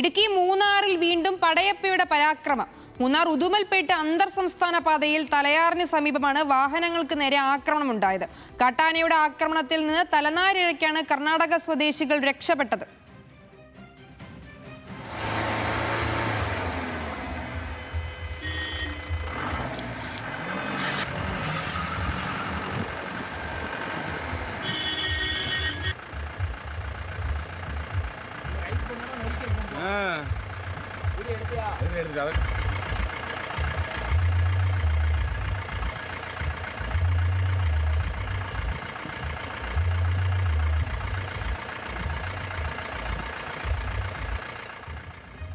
ഇടുക്കി മൂന്നാറിൽ വീണ്ടും പടയപ്പയുടെ പരാക്രമം. മൂന്നാർ ഉദുമൽപേട്ട് അന്തർ സംസ്ഥാന പാതയിൽ തലയാറിന് സമീപമാണ് വാഹനങ്ങൾക്ക് നേരെ ആക്രമണമുണ്ടായത്. കാട്ടാനയുടെ ആക്രമണത്തിൽ നിന്ന് തലനാരിഴയ്ക്കാണ് കർണാടക സ്വദേശികൾ രക്ഷപ്പെട്ടത്.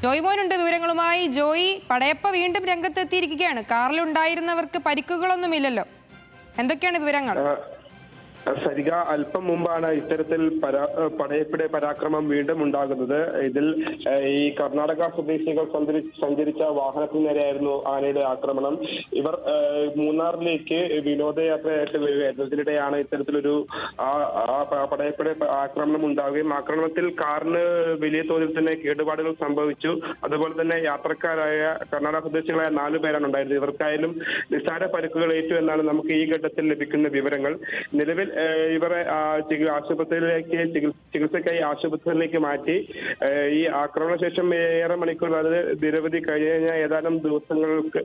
ജോയ് മോനുണ്ട് വിവരങ്ങളുമായി. ജോയി, പടയപ്പ വീണ്ടും രംഗത്തെത്തിയിരിക്കുകയാണ്. കാറിലുണ്ടായിരുന്നവർക്ക് പരിക്കുകളൊന്നുമില്ലല്ലോ, എന്തൊക്കെയാണ് വിവരങ്ങൾ? സരിക, അല്പം മുമ്പാണ് ഇത്തരത്തിൽ പടയപ്പയുടെ പരാക്രമം വീണ്ടും ഉണ്ടാകുന്നത്. ഇതിൽ ഈ കർണാടക സ്വദേശികൾ സഞ്ചരിച്ച വാഹനത്തിന് നേരെയായിരുന്നു ആനയുടെ ആക്രമണം. ഇവർ മൂന്നാറിലേക്ക് വിനോദയാത്രയായിട്ട് വരികയായിരുന്നു. ഇതിനിടെയാണ് ഇത്തരത്തിലൊരു പടയപ്പയുടെ ആക്രമണം ഉണ്ടാവുകയും ആക്രമണത്തിൽ കാറിന് വലിയ തോതിൽ തന്നെ കേടുപാടുകൾ സംഭവിച്ചു. അതുപോലെ തന്നെ യാത്രക്കാരായ കർണാടക സ്വദേശികളായ 4 പേരാണ് ഉണ്ടായിരുന്നത്. ഇവർക്കായാലും നിസ്സാര പരിക്കുകൾ ഏറ്റു എന്നാണ് നമുക്ക് ഈ ഘട്ടത്തിൽ ലഭിക്കുന്ന വിവരങ്ങൾ. നിലവിൽ ഇവരെ ആശുപത്രിയിലേക്ക് ചികിത്സയ്ക്കായി ആശുപത്രിയിലേക്ക് മാറ്റി. ഈ ആക്രമണശേഷം ഏറെ മണിക്കൂർ, അത് നിരവധി കഴിഞ്ഞ ഏതാനും ദിവസങ്ങൾക്ക്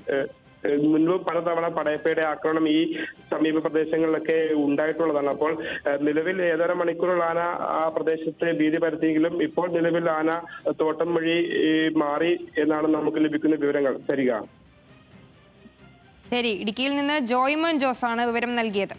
മുൻപ് പലതവണ പടയപ്പയുടെ ആക്രമണം ഈ സമീപ പ്രദേശങ്ങളിലൊക്കെ ഉണ്ടായിട്ടുള്ളതാണ്. അപ്പോൾ നിലവിൽ ഏതാനും മണിക്കൂറുകൾ ആന ആ പ്രദേശത്തെ ഭീതി പരത്തിയെങ്കിലും ഇപ്പോൾ നിലവിൽ ആന തോട്ടം വഴി മാറി എന്നാണ് നമുക്ക് ലഭിക്കുന്ന വിവരങ്ങൾ. ശരി, ഇടുക്കിയിൽ നിന്ന് ജോയ്മോൻ ജോസ് ആണ് വിവരം നൽകിയത്.